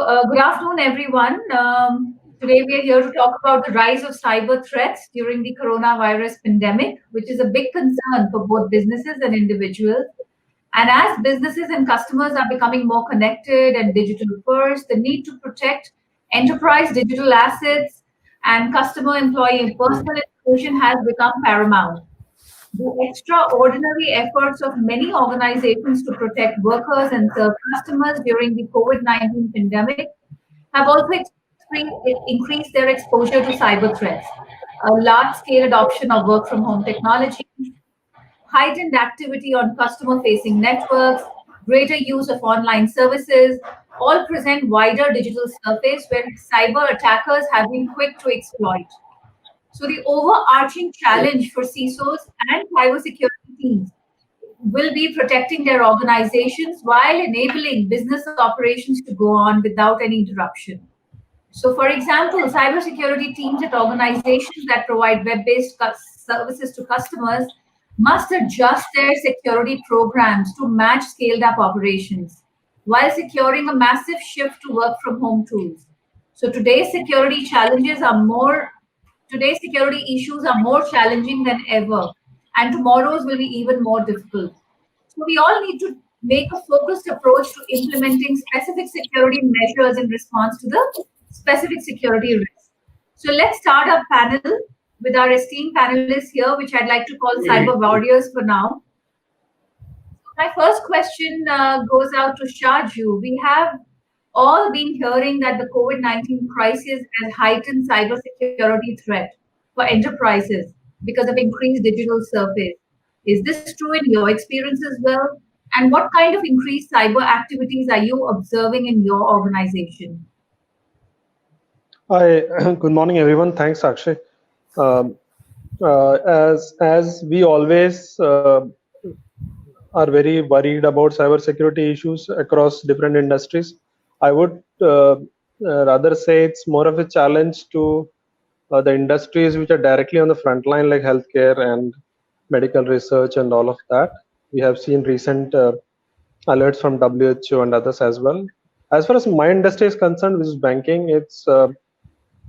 Good afternoon, everyone. Today we are here to talk about the rise of cyber threats during the coronavirus pandemic, which is a big concern for both businesses and individuals. And as businesses and customers are becoming more connected and digital first, the need to protect enterprise digital assets and customer employee and personal information has become paramount. The extraordinary efforts of many organizations to protect workers and serve customers during the COVID-19 pandemic have also increased their exposure to cyber threats. A large scale adoption of work from home technology, heightened activity on customer facing networks, greater use of online services all present wider digital surface where cyber attackers have been quick to exploit. So the overarching challenge for CISOs and cybersecurity teams will be protecting their organizations while enabling business operations to go on without any interruption. So, for example, cybersecurity teams at organizations that provide web-based services to customers must adjust their security programs to match scaled-up operations while securing a massive shift to work from home tools. So today's security issues are more challenging than ever, and tomorrow's will be even more difficult. So we all need to make a focused approach to implementing specific security measures in response to the specific security risks. So let's start our panel with our esteemed panelists here, which I'd like to call cyber warriors for now. My first question goes out to Shaju. We have all been hearing that the COVID-19 crisis has heightened cybersecurity threat for enterprises because of increased digital surface. Is this true in your experience as well? And what kind of increased cyber activities are you observing in your organization? Hi, good morning, everyone. Thanks, Sakshi. As we always are very worried about cybersecurity issues across different industries, I would rather say it's more of a challenge to the industries which are directly on the front line, like healthcare and medical research and all of that. We have seen recent alerts from WHO and others as well. As far as my industry is concerned, which is banking, it's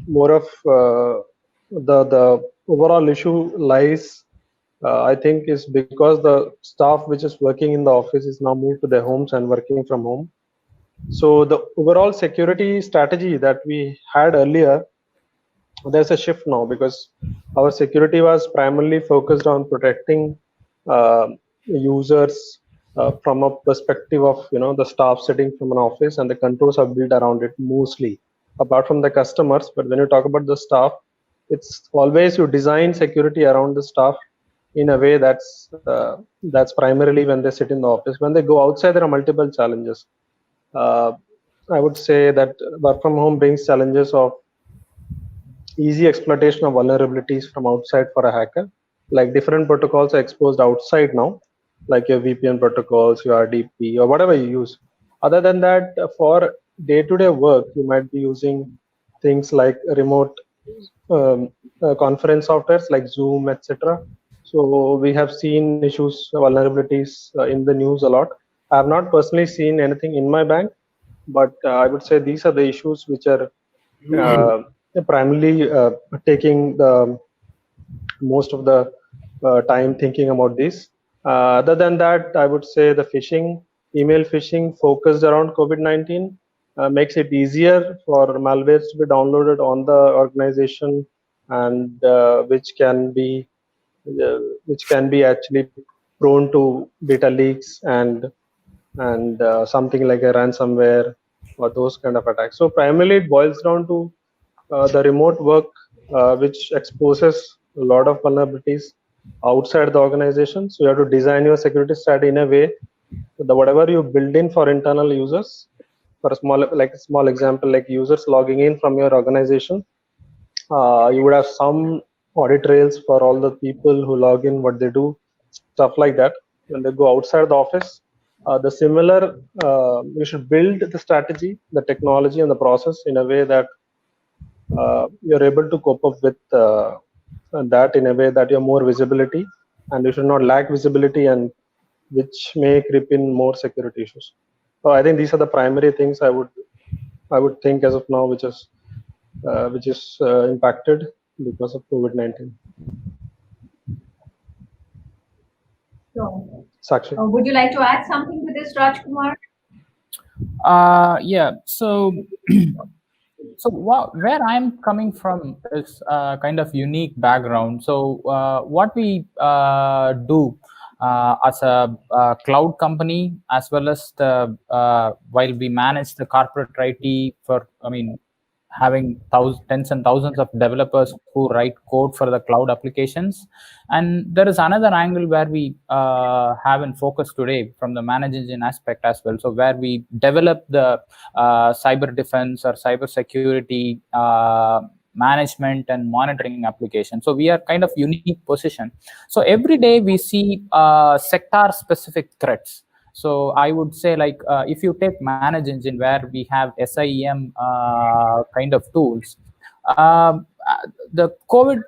more of the overall issue lies, I think, is because the staff which is working in the office is now moved to their homes and working from home. So the overall security strategy that we had earlier, there's a shift now because our security was primarily focused on protecting users from a perspective of the staff sitting from an office, and the controls are built around it mostly, apart from the customers. But when you talk about the staff, it's always you design security around the staff in a way that's primarily when they sit in the office. When they go outside, there are multiple challenges. I would say that work from home brings challenges of easy exploitation of vulnerabilities from outside for a hacker. Like different protocols are exposed outside now, like your VPN protocols, your RDP, or whatever you use. Other than that, for day-to-day work, you might be using things like remote conference softwares like Zoom, etc. So we have seen issues, vulnerabilities in the news a lot. I have not personally seen anything in my bank, but I would say these are the issues which are primarily taking the most of the time thinking about this. Other than that, I would say the phishing, email phishing focused around COVID-19 makes it easier for malwares to be downloaded on the organization, and which can be actually prone to data leaks and something like a ransomware or those kind of attacks. So primarily it boils down to the remote work, which exposes a lot of vulnerabilities outside the organization. So you have to design your security strategy in a way that whatever you build in for internal users, for a small example, like users logging in from your organization, you would have some audit trails for all the people who log in, what they do, stuff like that. When they go outside the office, the similar, you should build the strategy, the technology, and the process in a way that you're able to cope up with that in a way that you have more visibility, and you should not lack visibility, and which may creep in more security issues. So I think these are the primary things I would I would think as of now, which is impacted because of COVID-19. So, Sakshi. would you like to add something to this, Rajkumar? Yeah. So, where I'm coming from is kind of unique background. So, what we do as a cloud company, as well as the while we manage the corporate IT for, I mean, having tens and thousands of developers who write code for the cloud applications. And there is another angle where we have in focus today from the ManageEngine aspect as well. So where we develop the cyber defense or cyber security management and monitoring application. So we are kind of unique position. So every day we see sector specific threats. So I would say, like, if you take ManageEngine, where we have SIEM kind of tools, the COVID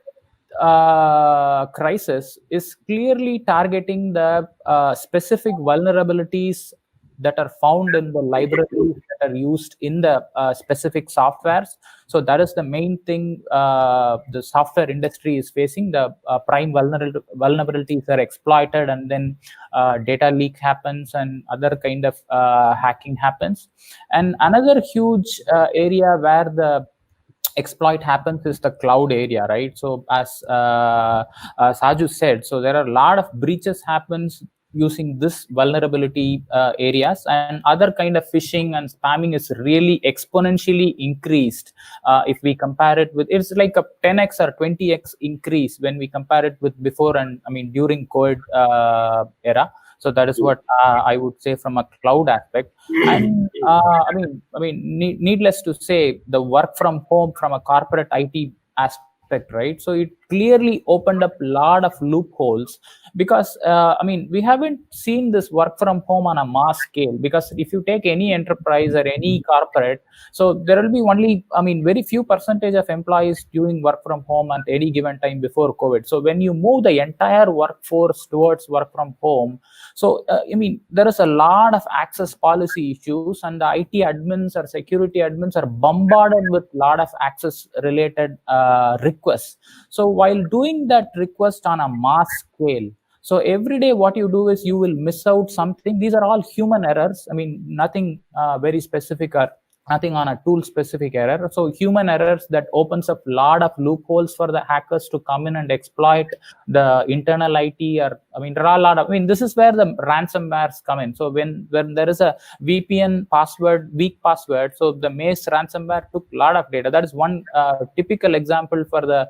crisis is clearly targeting the specific vulnerabilities that are found in the libraries that are used in the specific softwares. So that is the main thing the software industry is facing. The prime vulnerabilities are exploited, and then data leak happens and other kind of hacking happens. And another huge area where the exploit happens is the cloud area, right? So as Shaju said, so there are a lot of breaches happens using this vulnerability areas, and other kind of phishing and spamming is really exponentially increased if we compare it with, it's like a 10x or 20x increase when we compare it with before and, I mean, during COVID era. So that is what I would say from a cloud aspect. And needless to say, the work from home from a corporate IT aspect, right? So it clearly opened up a lot of loopholes, because we haven't seen this work from home on a mass scale. Because if you take any enterprise or any corporate, so there will be only, very few percentage of employees doing work from home at any given time before COVID. So when you move the entire workforce towards work from home, so there is a lot of access policy issues, and the IT admins or security admins are bombarded with a lot of access related requests. So while doing that request on a mass scale, so every day what you do is you will miss out something. These are all human errors. Nothing very specific or nothing on a tool specific error. So human errors that opens up a lot of loopholes for the hackers to come in and exploit the internal IT, or there are a lot of, this is where the ransomwares come in. So when there is a VPN password, weak password, so the Mace ransomware took a lot of data. That is one typical example for the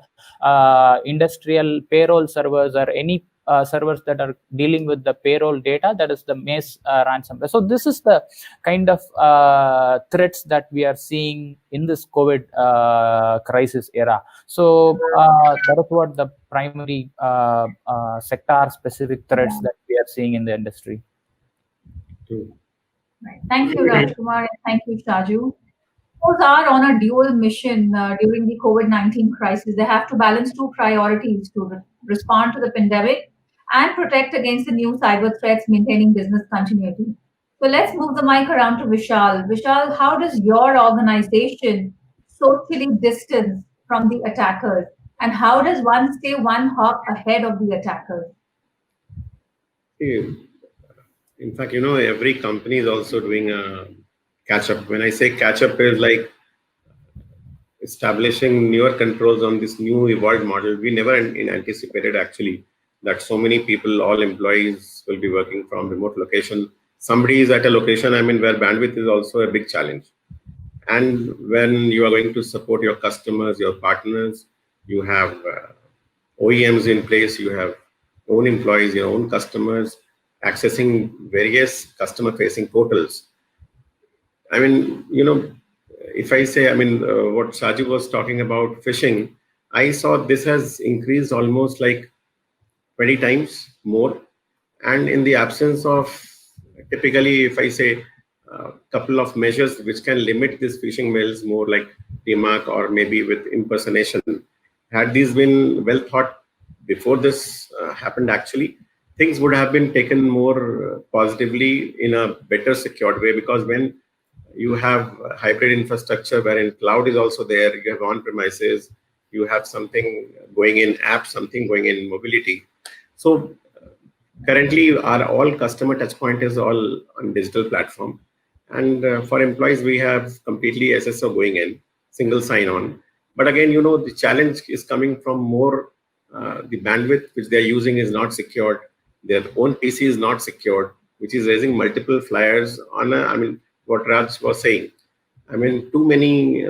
industrial payroll servers or any servers that are dealing with the payroll data. That is the Mace ransomware. So this is the kind of threats that we are seeing in this COVID crisis era. So that is what the primary sector specific threats that we are seeing in the industry. Right. Thank you, Rajkumar, and thank you, Shaju. Those are on a dual mission during the COVID-19 crisis. They have to balance two priorities to respond to the pandemic and protect against the new cyber threats, maintaining business continuity. So let's move the mic around to Vishal. Vishal, how does your organization socially distance from the attackers? And how does one stay one hop ahead of the attackers? In fact, every company is also doing a catch-up. When I say catch-up, is like establishing newer controls on this new evolved model. We never anticipated actually that so many people, all employees, will be working from remote location. Somebody is at a location, where bandwidth is also a big challenge. And when you are going to support your customers, your partners, you have OEMs in place, you have own employees, your own customers, accessing various customer-facing portals. If I say, what Shaju was talking about phishing, I saw this has increased almost like 20 times more. And in the absence of, typically, if I say a couple of measures which can limit these phishing mails, more like DMARC or maybe with impersonation, had these been well thought before this happened, actually, things would have been taken more positively in a better secured way. Because when you have hybrid infrastructure wherein cloud is also there, you have on-premises, you have something going in app, something going in mobility. So currently our all customer touch point is all on digital platform. And for employees, we have completely SSO going in, single sign-on. But again, the challenge is coming from more, the bandwidth which they're using is not secured. Their own PC is not secured, which is raising multiple flyers on, what Raj was saying. Too many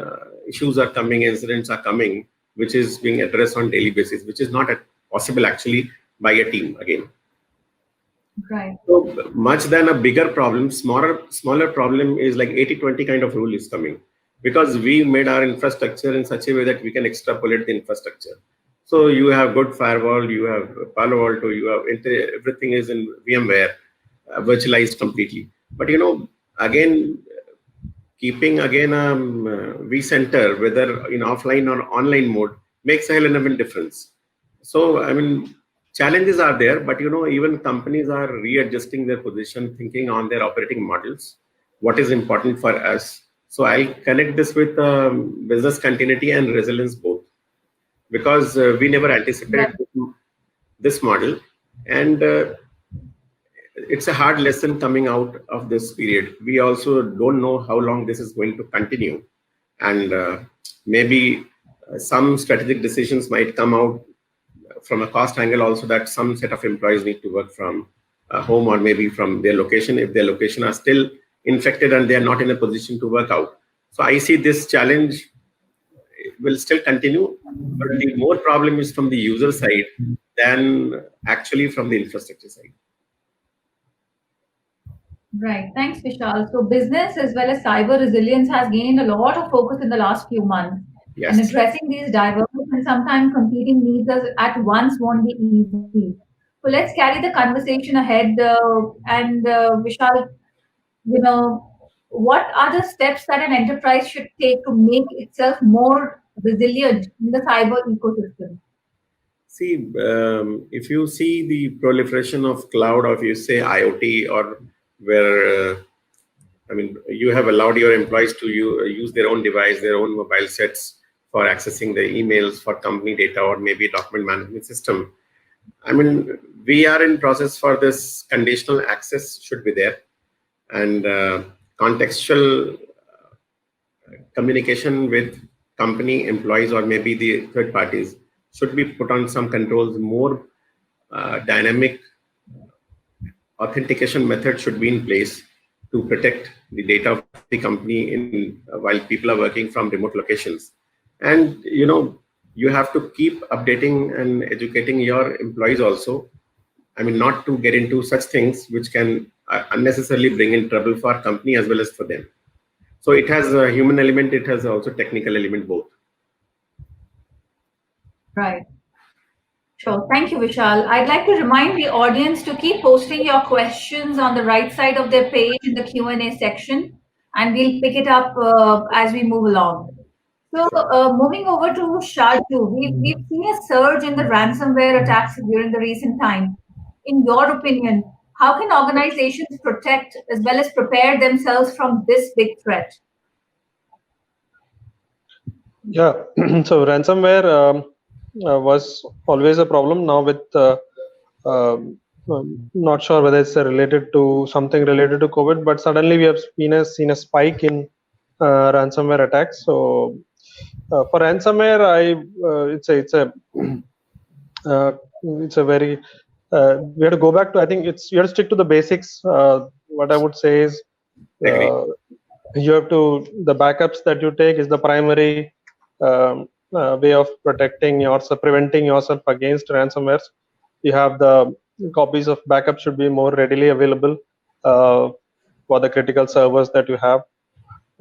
issues are coming, incidents are coming, which is being addressed on daily basis, which is not possible actually by a team again. Right. So much than a bigger problem, smaller problem is like 80-20 kind of rule is coming, because we made our infrastructure in such a way that we can extrapolate the infrastructure. So you have good firewall, you have Palo Alto, you have everything is in VMware, virtualized completely. But again, keeping again vCenter, whether in offline or online mode, makes a hell of a difference. So challenges are there, but even companies are readjusting their position, thinking on their operating models, what is important for us. So I'll connect this with business continuity and resilience both, because we never anticipated this model, and it's a hard lesson coming out of this period. We also don't know how long this is going to continue, and maybe some strategic decisions might come out from a cost angle also, that some set of employees need to work from home or maybe from their location if their location are still infected and they are not in a position to work out. So I see this challenge will still continue, but the more problem is from the user side than actually from the infrastructure side. Right. Thanks, Vishal. So business as well as cyber resilience has gained a lot of focus in the last few months. Yes. And addressing these diverse and sometimes competing needs at once won't be easy. So let's carry the conversation ahead. And Vishal, what are the steps that an enterprise should take to make itself more resilient in the cyber ecosystem? See, if you see the proliferation of cloud, or if you say IoT, or where you have allowed your employees to use their own device, their own mobile sets for accessing the emails for company data or maybe document management system. We are in process for this conditional access should be there, and contextual communication with company employees or maybe the third parties should be put on some controls. More dynamic authentication method should be in place to protect the data of the company while people are working from remote locations. And you have to keep updating and educating your employees also. Not to get into such things which can unnecessarily bring in trouble for our company as well as for them. So it has a human element, it has also technical element both. Right. Sure. Thank you, Vishal. I'd like to remind the audience to keep posting your questions on the right side of their page in the Q&A section, and we'll pick it up as we move along. So moving over to Shaju, we've seen a surge in the ransomware attacks during the recent time. In your opinion, how can organizations protect as well as prepare themselves from this big threat? Yeah, so ransomware was always a problem. Now with not sure whether it's related to something related to COVID, but suddenly we have seen a spike in ransomware attacks. So for ransomware, it's a very we have to go back to, I think you have to stick to the basics. What I would say is you have to, the backups that you take is the primary way of protecting yourself, preventing yourself against ransomwares. You have the copies of backup should be more readily available for the critical servers that you have.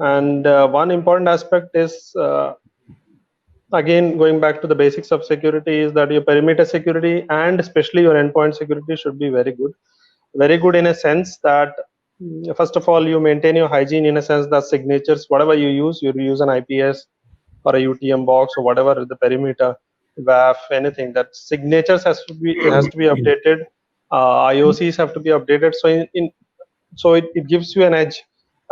And one important aspect is, again, going back to the basics of security, is that your perimeter security and especially your endpoint security should be very good. Very good in a sense that, first of all, you maintain your hygiene in a sense that signatures, whatever you use an IPS or a UTM box or whatever the perimeter, WAF, anything, that signatures has to be updated. IOCs have to be updated. So so it gives you an edge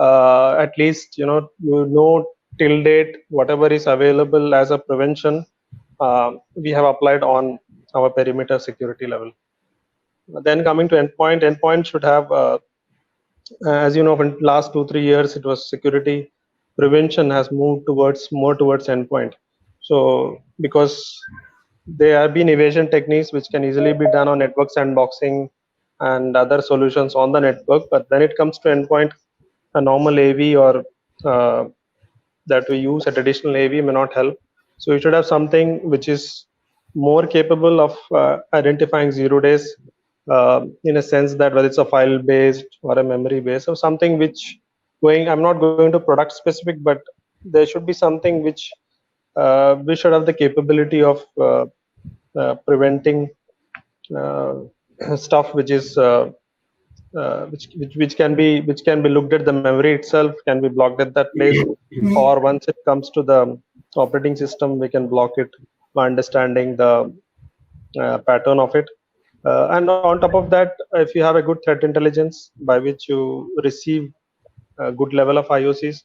at least till date whatever is available as a prevention, we have applied on our perimeter security level. Then coming to endpoint should have, as you know, in last 2-3 years, it was security prevention has moved more towards endpoint. So because there have been evasion techniques which can easily be done on network sandboxing and other solutions on the network, but then it comes to endpoint, a normal AV or that we use, a traditional AV may not help. So you should have something which is more capable of identifying 0 days, in a sense that whether it's a file based or a memory based or something which I'm not going to product specific, but there should be something which we should have the capability of preventing stuff which is which can be looked at the memory itself, can be blocked at that place, or once it comes to the operating system, we can block it by understanding the pattern of it. And on top of that, if you have a good threat intelligence by which you receive a good level of IOCs,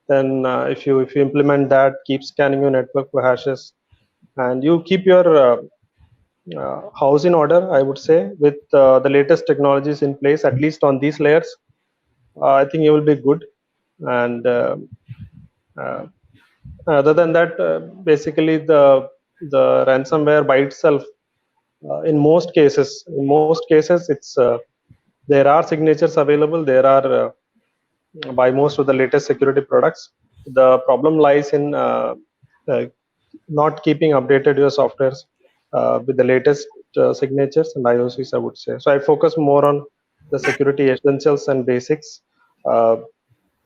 then if you implement that, keep scanning your network for hashes, and you keep your house in order, I would say, with the latest technologies in place, at least on these layers, I think you will be good. And other than that, basically the ransomware by itself, in most cases, it's there are signatures available. There are by most of the latest security products. The problem lies in not keeping updated your softwares with the latest signatures and IOCs, I would say. So I focus more on the security essentials and basics.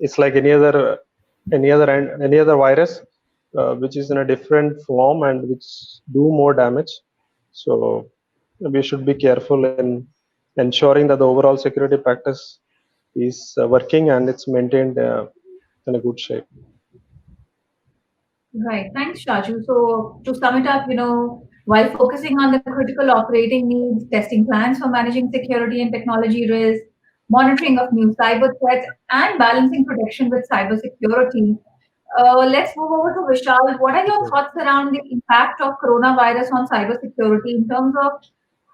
It's like any other virus, which is in a different form and which do more damage. So we should be careful in ensuring that the overall security practice is working and it's maintained in a good shape. Right. Thanks, Shaju. So to sum it up, while focusing on the critical operating needs, testing plans for managing security and technology risk, monitoring of new cyber threats, and balancing protection with cybersecurity, let's move over to Vishal. What are your thoughts around the impact of coronavirus on cybersecurity in terms of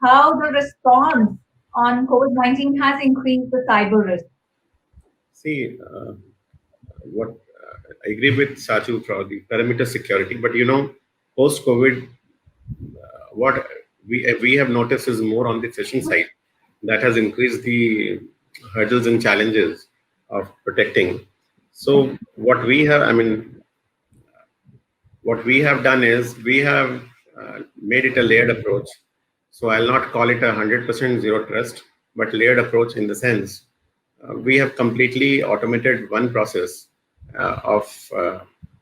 how the response on COVID-19 has increased the cyber risk? See, what I agree with Shaju for the perimeter security, but post COVID, what we have noticed is more on the phishing side that has increased the hurdles and challenges of protecting. So what we have, what we have done is we have made it a layered approach. So I'll not call it 100% zero trust, but layered approach in the sense we have completely automated one process of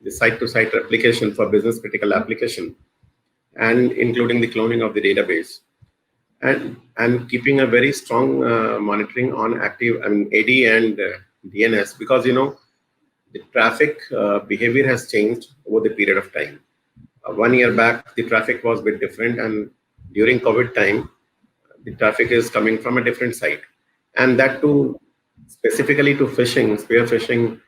the site-to-site replication for business critical application, and including the cloning of the database, and keeping a very strong monitoring on active AD and DNS, because the traffic behavior has changed over the period of time. 1 year back, the traffic was a bit different, and during COVID time, the traffic is coming from a different site, and that too specifically to phishing, spear phishing.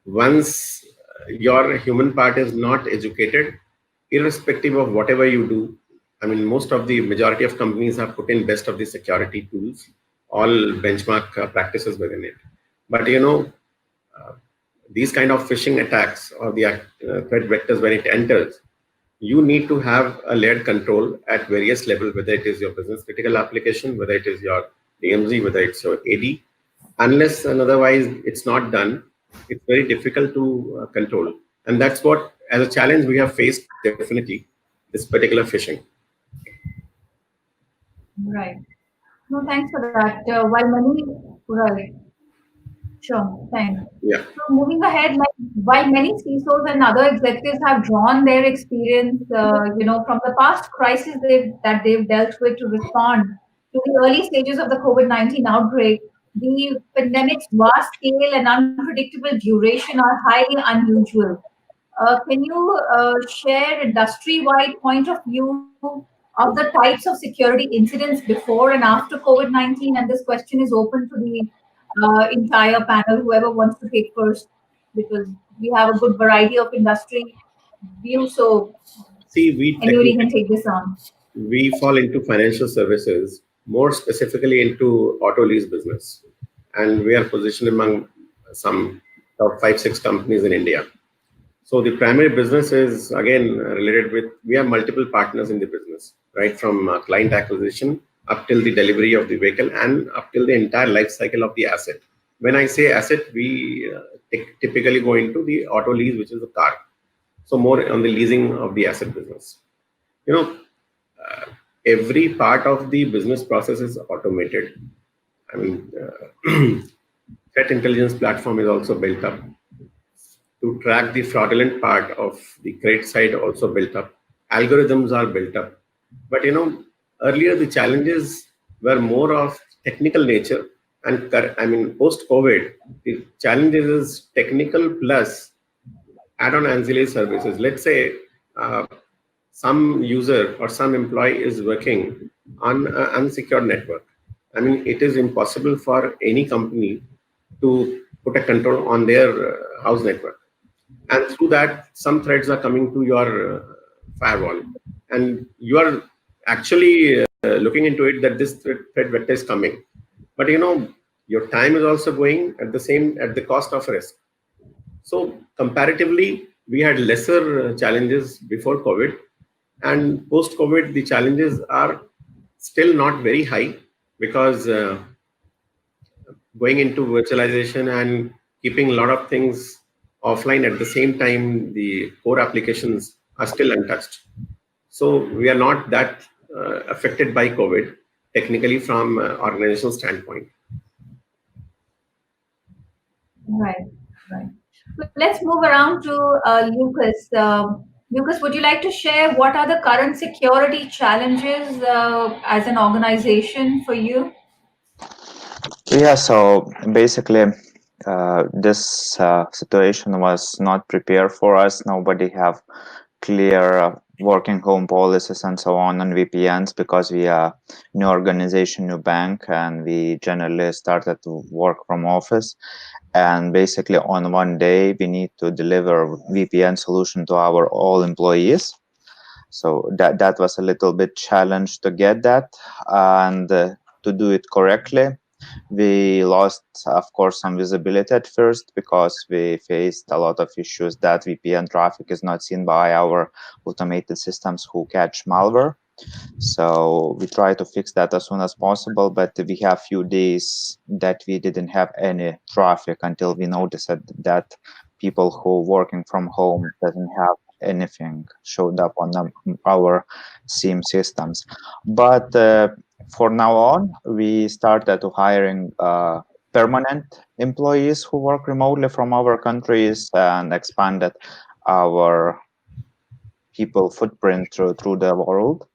Once your human part is not educated, irrespective of whatever you do, most of the majority of companies have put in best of the security tools, all benchmark practices within it. But these kind of phishing attacks or the threat vectors, when it enters, you need to have a layered control at various levels, whether it is your business critical application, whether it is your DMZ, whether it's your AD. Unless and otherwise it's not done, it's very difficult to control. And that's what, as a challenge, we have faced definitely, this particular phishing. Right. No, thanks for that. Right. Sure, thanks. Yeah. So moving ahead, while many CISOs and other executives have drawn their experience, from the past crises that they've dealt with to respond to the early stages of the COVID-19 outbreak, the pandemic's vast scale and unpredictable duration are highly unusual. Can you share industry-wide point of view of the types of security incidents before and after COVID-19? And this question is open to the entire panel, whoever wants to take first, because we have a good variety of industry view. So See, we anybody can technically take this on. we fall into financial services, more specifically into auto lease business, and we are positioned among some top 5, 6 companies in India. So the primary business is again related with, we have multiple partners in the business, right from client acquisition up till the delivery of the vehicle and up till the entire life cycle of the asset. When I say asset, we typically go into the auto lease, which is the car. So more on the leasing of the asset business. You know, every part of the business process is automated. I mean, threat intelligence platform is also built up to track the fraudulent part of the credit side, also built up. Algorithms are built up. But earlier the challenges were more of technical nature. And I mean, post-COVID, the challenges is technical plus add-on ancillary services. Let's say some user or some employee is working on an unsecured network. I mean, it is impossible for any company to put a control on their house network. And through that, some threads are coming to your firewall. And you are actually looking into it that this threat vector is coming. But your time is also going at the cost of risk. So comparatively, we had lesser challenges before COVID, and post-COVID, the challenges are still not very high because going into virtualization and keeping a lot of things offline at the same time, the core applications are still untouched. So we are not that affected by COVID technically from organizational standpoint. Right, right. But let's move around to Lucas. Lucas, would you like to share what are the current security challenges as an organization for you? Yeah, so basically, this situation was not prepared for us. Nobody have clear working home policies and so on VPNs, because we are new organization, new bank, and we generally started to work from office. And basically, on one day, we need to deliver VPN solution to our all employees. So that was a little bit challenge to get that and to do it correctly. We lost, of course, some visibility at first because we faced a lot of issues that VPN traffic is not seen by our automated systems who catch malware. So we try to fix that as soon as possible, but we have few days that we didn't have any traffic until we noticed that people who working from home doesn't have anything showed up on our SIEM systems. But for now on, we started to hiring permanent employees who work remotely from our countries and expanded our people footprint through the world.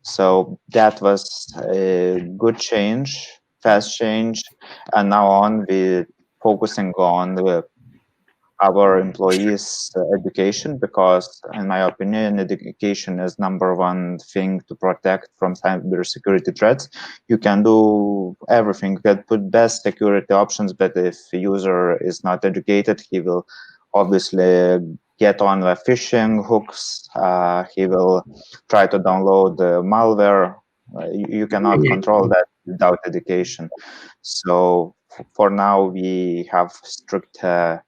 So that was a good change, fast change, and now on we focusing on our employees' education, because in my opinion, education is #1 thing to protect from cybersecurity threats. You can do everything, you can put best security options, but if the user is not educated, he will obviously get on the phishing hooks, he will try to download the malware. You cannot control that without education. So for now, we have strict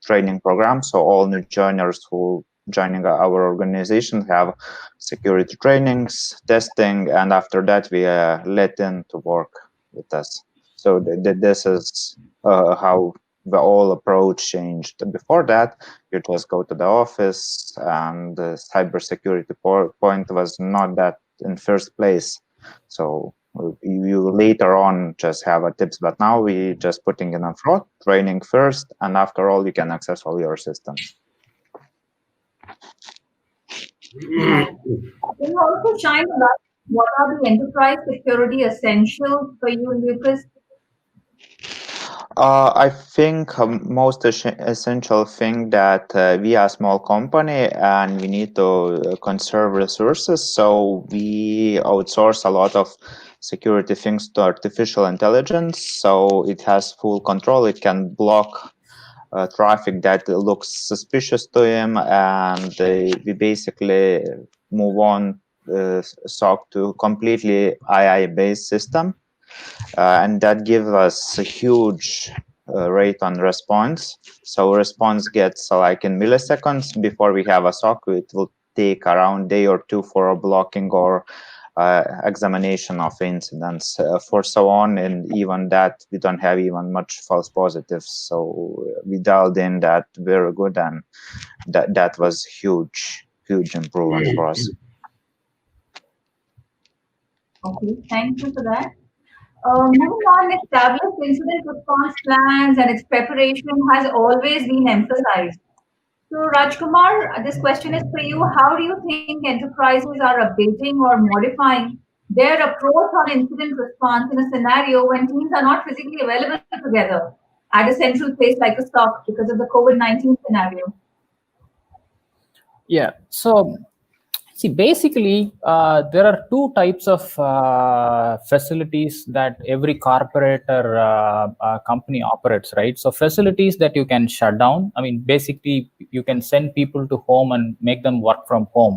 training programs. So all new joiners who joining our organization have security trainings, testing, and after that we let in to work with us. So this is how the whole approach changed. Before that, you just go to the office, and the cybersecurity point was not that in first place. So you later on just have a tips, but now we just putting in a front training first, and after all you can access all your systems. Can you also shine a light? What are the enterprise security essentials for you, Lucas? I think most essential thing that we are a small company and we need to conserve resources, so we outsource a lot of security thanks to artificial intelligence. So it has full control. It can block traffic that looks suspicious to him, and we basically move on SOC to completely AI-based system, and that gives us a huge rate on response. So response gets like in milliseconds. Before we have a SOC, it will take around a day or two for a blocking or examination of incidents for so on, and even that we don't have even much false positives. So we dialed in that very good, and that was huge improvement for us. Okay, thank you for that. Moving on, established incident response plans and its preparation has always been emphasized. So, Rajkumar, this question is for you. How do you think enterprises are updating or modifying their approach on incident response in a scenario when teams are not physically available together at a central place like a SOC because of the COVID-19 scenario? Yeah. So, see, basically, there are two types of facilities that every corporate or company operates, right? So facilities that you can shut down. I mean, basically, you can send people to home and make them work from home.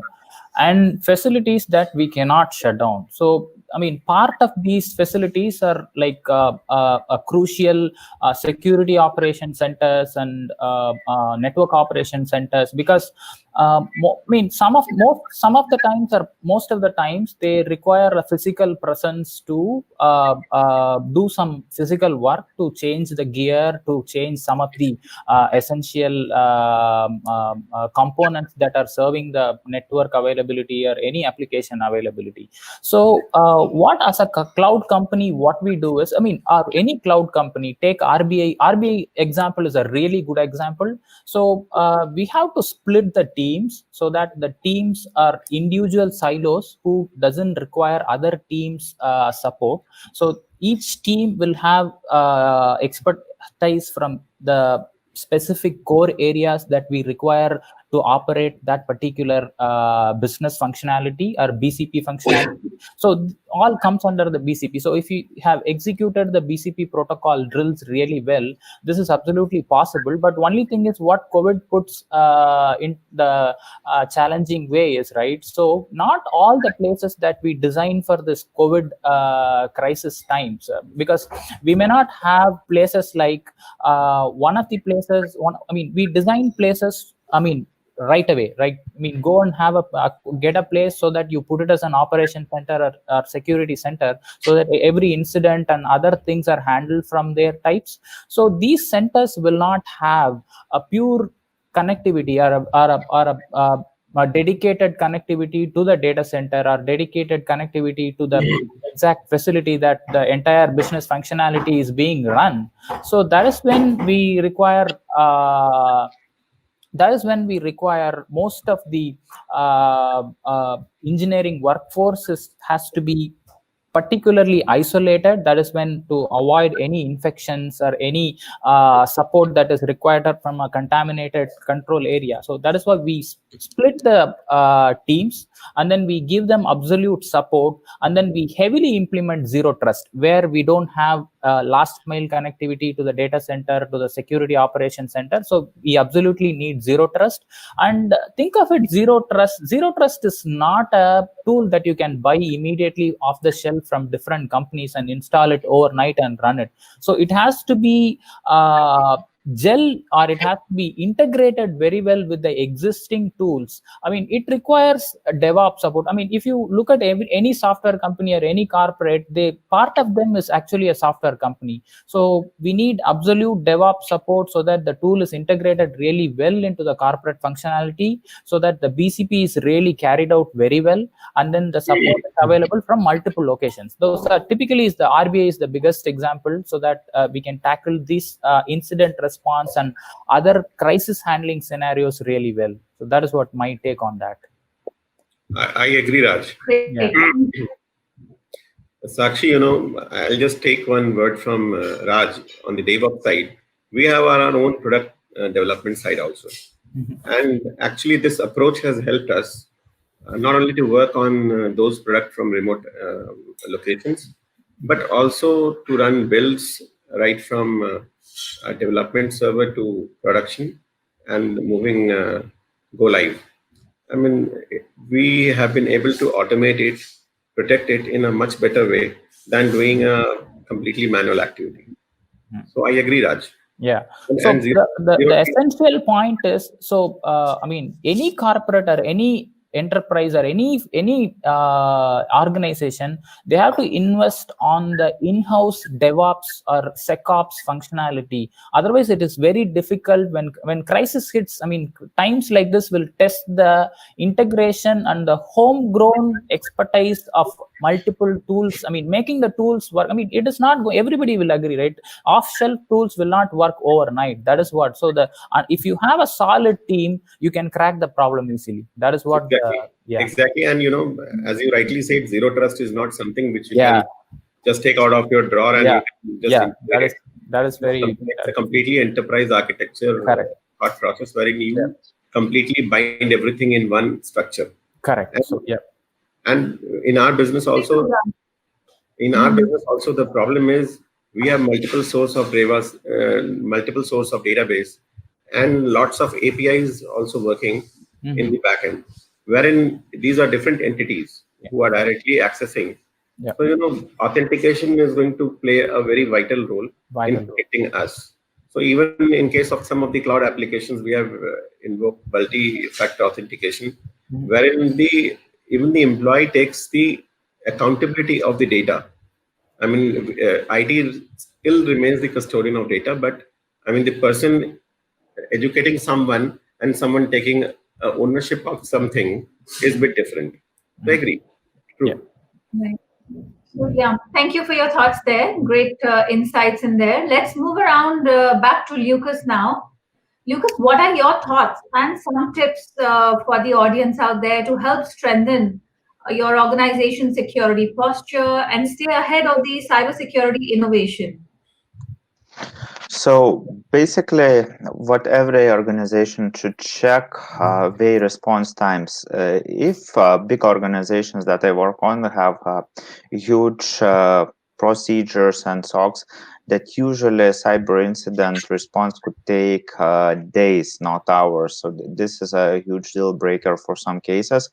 And facilities that we cannot shut down. So, I mean, part of these facilities are like a crucial security operation centers and network operation centers, because I mean, some of the times, or most of the times, they require a physical presence to do some physical work, to change the gear, to change some of the essential components that are serving the network availability or any application availability. So what, as a cloud company, what we do is, I mean, any cloud company, take RBI example is a really good example. So we have to split the teams so that the teams are individual silos who doesn't require other teams support. So each team will have expertise from the specific core areas that we require to operate that particular business functionality or BCP functionality. So all comes under the BCP. So if you have executed the BCP protocol drills really well, this is absolutely possible. But only thing is, what COVID puts in the challenging way is, right, so not all the places that we design for this COVID crisis times, because we may not have places like one of the places, we design places, right away, right? I mean, go and have get a place so that you put it as an operation center or security center, so that every incident and other things are handled from their types. So these centers will not have a pure connectivity or a dedicated connectivity to the data center, or dedicated connectivity to the exact facility that the entire business functionality is being run. So that is when we require most of the engineering workforce has to be particularly isolated. That is when, to avoid any infections or any support that is required from a contaminated control area. So that is why we split the teams, and then we give them absolute support, and then we heavily implement zero trust, where we don't have last mile connectivity to the data center, to the security operation center. So we absolutely need zero trust. And think of it, zero trust is not a tool that you can buy immediately off the shelf from different companies and install it overnight and run it. So it has to be gel, or it has to be integrated very well with the existing tools. I mean, it requires DevOps support. I mean, if you look at any software company or any corporate, part of them is actually a software company. So we need absolute DevOps support, so that the tool is integrated really well into the corporate functionality, so that the BCP is really carried out very well, and then the support is available from multiple locations. Those are typically, the RBI is the biggest example, so that we can tackle this incident response and other crisis handling scenarios really well. So that is what my take on that. I agree, Raj. Yeah. Sakshi, I'll just take one word from Raj on the DevOps side. We have our own product development side also. And actually, this approach has helped us not only to work on those products from remote locations, but also to run builds right from development server to production and moving go live. I mean, we have been able to automate it, protect it in a much better way than doing a completely manual activity. So I agree, Raj. Yeah. And So the zero- essential point is, so I mean, any corporate or any enterprise or any organization, they have to invest on the in-house DevOps or SecOps functionality. Otherwise, it is very difficult when crisis hits. I mean, times like this will test the integration and the homegrown expertise of multiple tools. I mean, making the tools work. I mean, it is not. Everybody will agree, right? Off-shelf tools will not work overnight. That is what. So if you have a solid team, you can crack the problem easily. That is what. Exactly. And as you rightly said, zero trust is not something which you can just take out of your drawer and you can just integrate it. That is very. It's a completely enterprise architecture thought process wherein you completely bind everything in one structure. Correct. And in our business also, the problem is we have multiple source of database, and lots of APIs also working in the backend, wherein these are different entities who are directly accessing. So authentication is going to play a very vital role in protecting us. So even in case of some of the cloud applications, we have invoked multi-factor authentication, wherein even the employee takes the accountability of the data. I mean, IT still remains the custodian of data, but I mean, the person educating someone and someone taking ownership of something is a bit different. I agree. True. So, thank you for your thoughts there. Great insights in there. Let's move around back to Lucas now. Lucas, what are your thoughts and some tips for the audience out there to help strengthen your organization's security posture and stay ahead of the cybersecurity innovation? So basically, what every organization should check their response times. If big organizations that I work on have huge procedures and SOCs, that usually a cyber incident response could take days, not hours. So this is a huge deal breaker for some cases.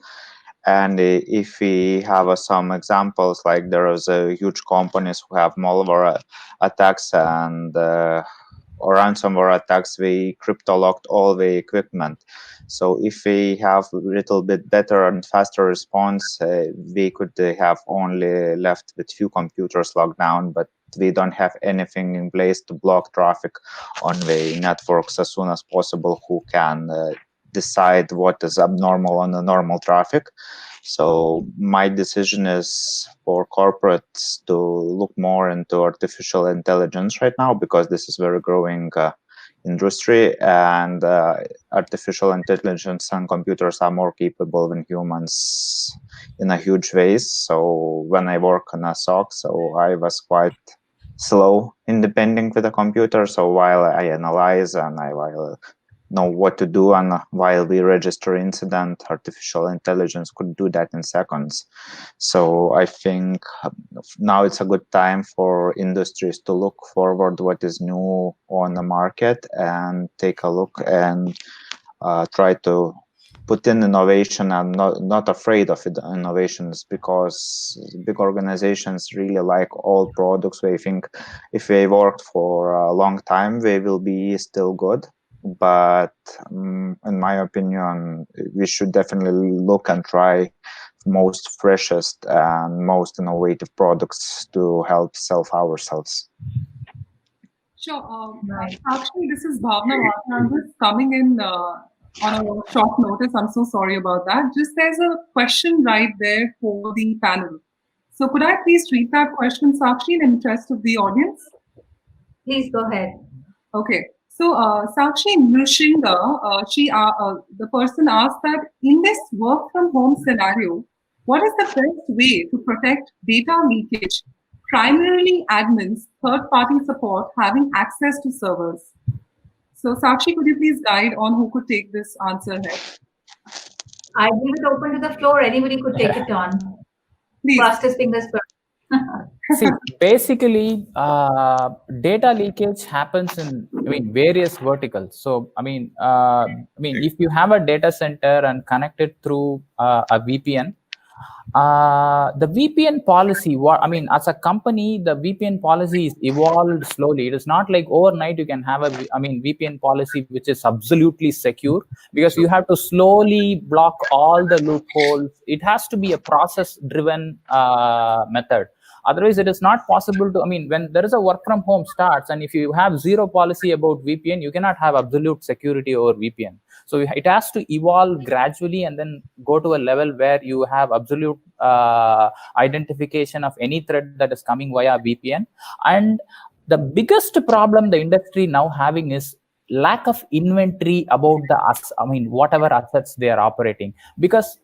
And if we have some examples, like there is a huge companies who have malware attacks and or ransomware attacks, they crypto locked all the equipment. So if we have a little bit better and faster response, we could have only left with few computers locked down, but we don't have anything in place to block traffic on the networks as soon as possible, who can decide what is abnormal on the normal traffic. So my decision is for corporates to look more into artificial intelligence right now, because this is very growing industry, and artificial intelligence and computers are more capable than humans in a huge ways. So when I work on a SOC, so I was quite slow in depending with the computer. So while I analyze and I know what to do, and while we register incident, artificial intelligence could do that in seconds. So I think now it's a good time for industries to look forward what is new on the market and take a look and try to put in innovation, and not afraid of innovations, because big organizations really like old products. They think if they worked for a long time, they will be still good. But in my opinion, we should definitely look and try most freshest and most innovative products to help self ourselves. Sure. Actually, this is Bhavna. I'm just coming in on a short notice. I'm so sorry about that. Just there's a question right there for the panel. So could I please read that question, Sakshi, in the interest of the audience? Please go ahead. Okay. So Sakshi Nrishinga, the person asked that in this work from home scenario, what is the best way to protect data leakage? Primarily admins, third-party support having access to servers. So Sakshi, could you please guide on who could take this answer ahead? I leave it open to the floor. Anybody could take it on. Please. Crossed his fingers first. See, basically, data leakage happens in, various verticals. So, if you have a data center and connect it through a VPN, the VPN policy, as a company, the VPN policy is evolved slowly. It is not like overnight you can have a, VPN policy which is absolutely secure, because you have to slowly block all the loopholes. It has to be a process-driven method. Otherwise, it is not possible to, when there is a work from home starts, and if you have zero policy about VPN, you cannot have absolute security over VPN. So it has to evolve gradually and then go to a level where you have absolute identification of any threat that is coming via VPN. And the biggest problem the industry now having is lack of inventory about whatever assets they are operating, because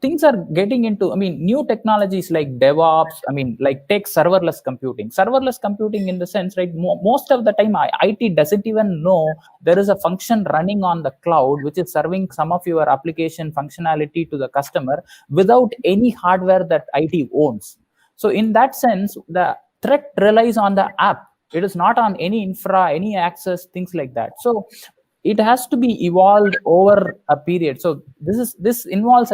things are getting into, new technologies like DevOps, like take serverless computing in the sense, right? Most of the time, IT doesn't even know there is a function running on the cloud, which is serving some of your application functionality to the customer without any hardware that IT owns. So in that sense, the threat relies on the app. It is not on any infra, any access, things like that. So it has to be evolved over a period. So this involves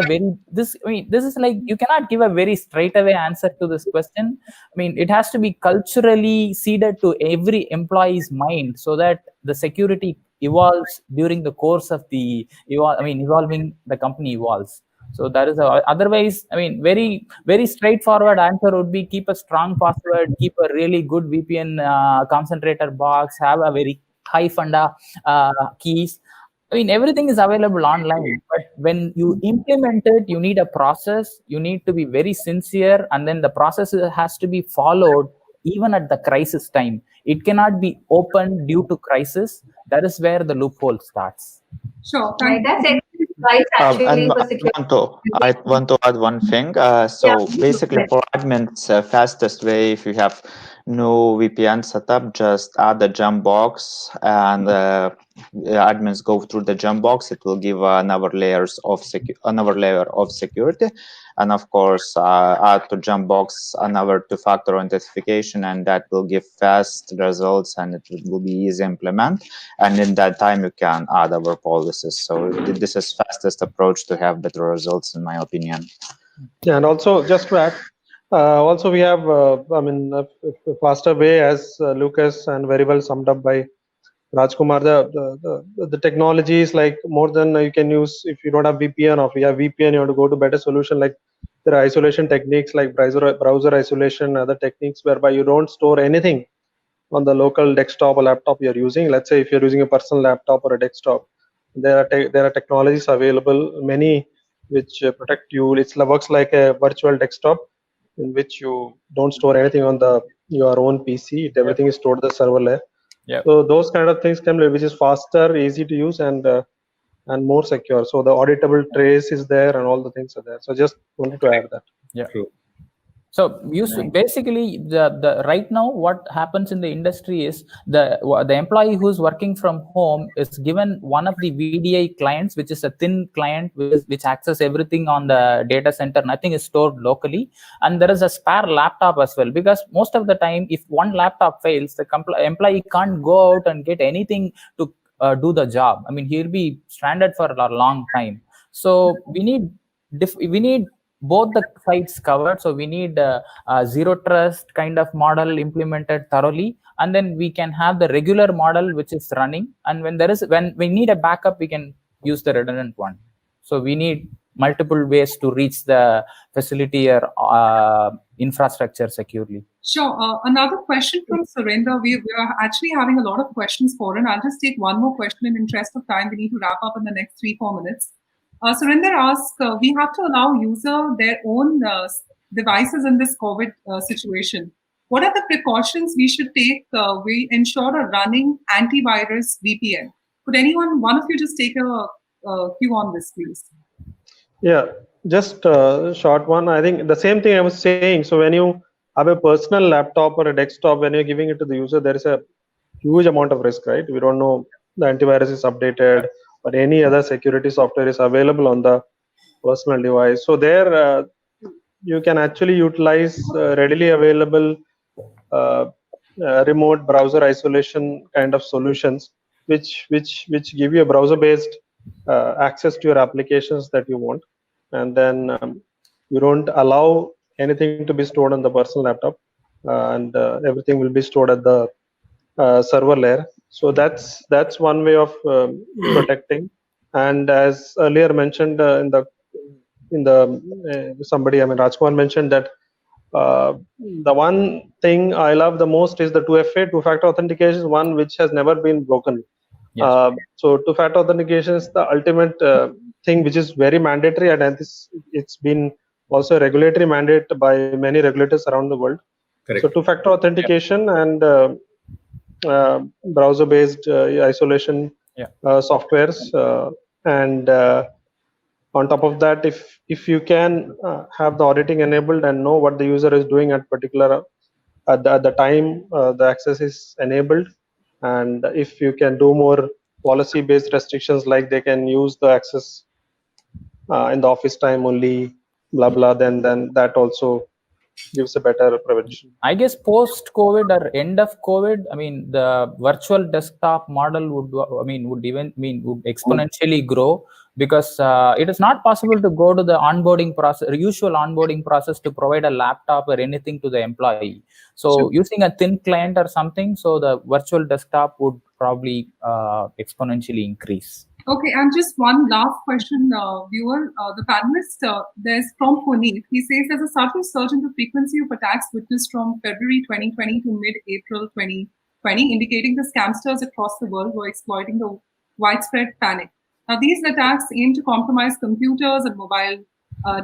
this is like, you cannot give a very straight away answer to this question. It has to be culturally seeded to every employee's mind, so that the security evolves during the course of the evolving the company evolves. So that is otherwise, very, very straightforward answer would be keep a strong password, keep a really good VPN concentrator box, have a very high funda keys. Everything is available online, but when you implement it, you need a process, you need to be very sincere, and then the process has to be followed even at the crisis time. It cannot be open due to crisis. That is where the loophole starts. Sure. Right, that's excellent advice actually for security. I want to add one thing. Basically, for admins, fastest way, if you have no VPN setup, just add a jump box, and admins go through the jump box. It will give another layer of security, and of course, add to jump box another two-factor authentication, and that will give fast results, and it will be easy to implement. And in that time, you can add other policies. So this is fastest approach to have better results, in my opinion. Yeah, and also just to add, also we have, a faster way, as Lucas and very well summed up by Rajkumar. The technology is like more than you can use. If you don't have VPN, or if you have VPN, you have to go to better solution. Like there are isolation techniques like browser isolation, other techniques whereby you don't store anything on the local desktop or laptop you're using. Let's say if you're using a personal laptop or a desktop, there are technologies available, many which protect you. It works like a virtual desktop in which you don't store anything on your own PC. Everything is stored at the server layer. Yeah. So those kind of things can be, which is faster, easy to use, and more secure. So the auditable trace is there, and all the things are there. So just wanted to add that. Yeah. True. So basically, the right now what happens in the industry is the employee who's working from home is given one of the VDI clients, which is a thin client which access everything on the data center. Nothing is stored locally, and there is a spare laptop as well, because most of the time, if one laptop fails, the employee can't go out and get anything to do the job. He'll be stranded for a long time. So we need both the sides covered. So we need a zero trust kind of model implemented thoroughly, and then we can have the regular model which is running. And when we need a backup, we can use the redundant one. So we need multiple ways to reach the facility or infrastructure securely. Sure. Another question from Surinder. We are actually having a lot of questions for him. I'll just take one more question in interest of time. We need to wrap up in the next 3-4 minutes. Surinder asks, we have to allow user their own devices in this COVID situation. What are the precautions we should take? We ensure a running antivirus VPN. Could one of you just take a cue on this, please? Yeah, just a short one. I think the same thing I was saying. So when you have a personal laptop or a desktop, when you're giving it to the user, there is a huge amount of risk, right? We don't know the antivirus is updated, or any other security software is available on the personal device. So there you can actually utilize readily available remote browser isolation kind of solutions, which give you a browser-based access to your applications that you want, and then you don't allow anything to be stored on the personal laptop, and everything will be stored at the server layer. So that's one way of protecting. And as earlier mentioned in the somebody, I mean Rajkumar mentioned that the one thing I love the most is the 2FA, two-factor authentication, is one which has never been broken. Yes. So two-factor authentication is the ultimate thing, which is very mandatory, and it's been also a regulatory mandate by many regulators around the world. Correct. So two-factor authentication and browser-based isolation softwares, and on top of that, if you can have the auditing enabled and know what the user is doing at particular at the time the access is enabled, and if you can do more policy-based restrictions like they can use the access in the office time only, blah blah, then that also gives a better prevention. I guess post-COVID or end of COVID, I mean, the virtual desktop model would exponentially grow, because it is not possible to go to the onboarding process, usual onboarding process, to provide a laptop or anything to the employee. So using a thin client or something, so the virtual desktop would probably exponentially increase. Okay, and just one last question, viewer. The panelist, there's from Puneet. He says there's a sudden surge in the frequency of attacks witnessed from February 2020 to mid-April 2020, indicating the scamsters across the world were exploiting the widespread panic. Now, these attacks aim to compromise computers and mobile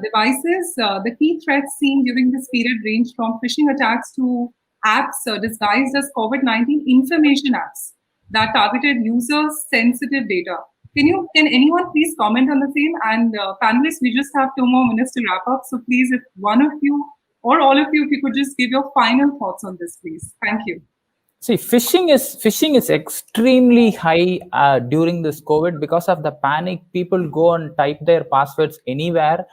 devices. The key threats seen during this period range from phishing attacks to apps disguised as COVID-19 information apps that targeted users' sensitive data. Can anyone please comment on the same? And panelists, we just have 2 more minutes to wrap up. So please, if one of you or all of you, if you could just give your final thoughts on this, please. Thank you. See, phishing is extremely high during this COVID because of the panic. People go and type their passwords anywhere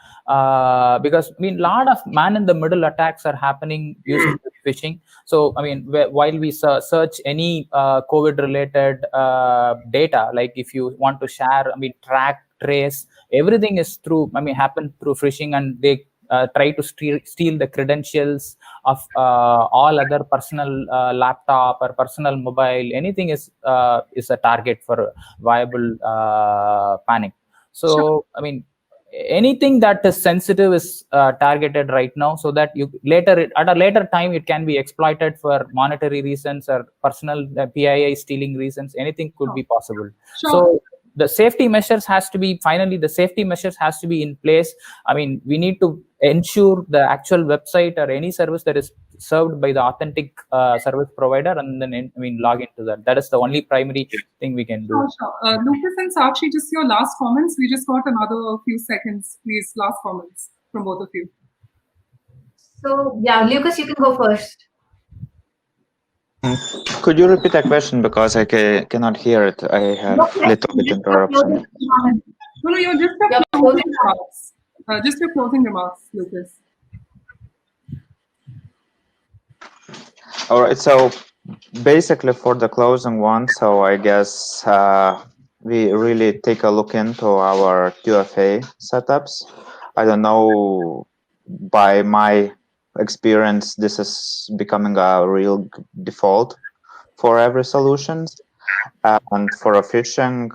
because a lot of man-in-the-middle attacks are happening using phishing. So while we search any COVID-related data, like if you want to share, track, trace, everything is happen through phishing, and they try to steal the credentials of all other personal laptop or personal mobile. Anything is a target for viable panic. So anything that is sensitive is targeted right now, so that at a later time it can be exploited for monetary reasons or personal PII stealing reasons. Anything could be possible. So the safety measures has to be in place. We need to ensure the actual website or any service that is served by the authentic service provider, and then log into that. That is the only primary thing we can do. Sure. Lucas and Sakshi, just your last comments. We just got another few seconds. Please, last comments from both of you. So yeah, Lucas, you can go first. Could you repeat that question, because I cannot hear it? I have a little bit interruption. No, you're just your closing remarks. Just your closing remarks, Lucas. All right. So basically, for the closing one, so I guess we really take a look into our 2FA setups. I don't know, by my experience, this is becoming a real default for every solutions. And for phishing,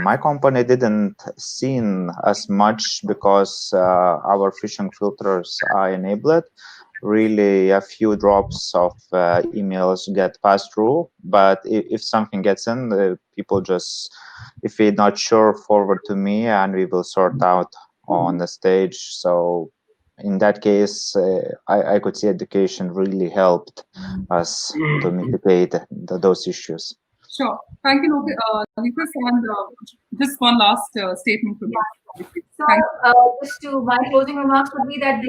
my company didn't seen as much because our phishing filters are enabled. Really, a few drops of emails get passed through, but if something gets in, people just, if we're not sure, forward to me, and we will sort out on the stage. So in that case, I could see education really helped us to mitigate those issues. Sure. Thank you, Lucas. And just one last statement from you. So, just to my closing remarks would be that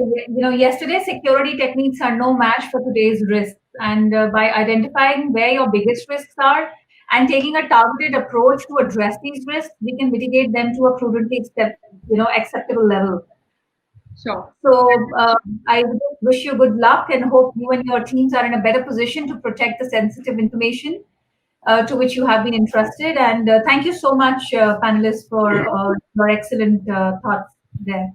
yesterday's security techniques are no match for today's risks, and by identifying where your biggest risks are and taking a targeted approach to address these risks, we can mitigate them to a prudently acceptable level. Sure. So I wish you good luck and hope you and your teams are in a better position to protect the sensitive information to which you have been entrusted. And thank you so much, panelists, for your excellent thoughts there.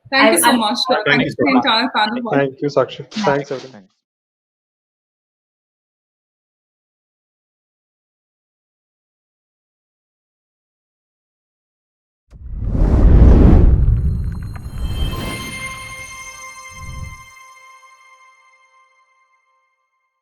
Thank you so much. Thank you to so the much. entire panel. Thank you, Sakshi. Thanks, everyone.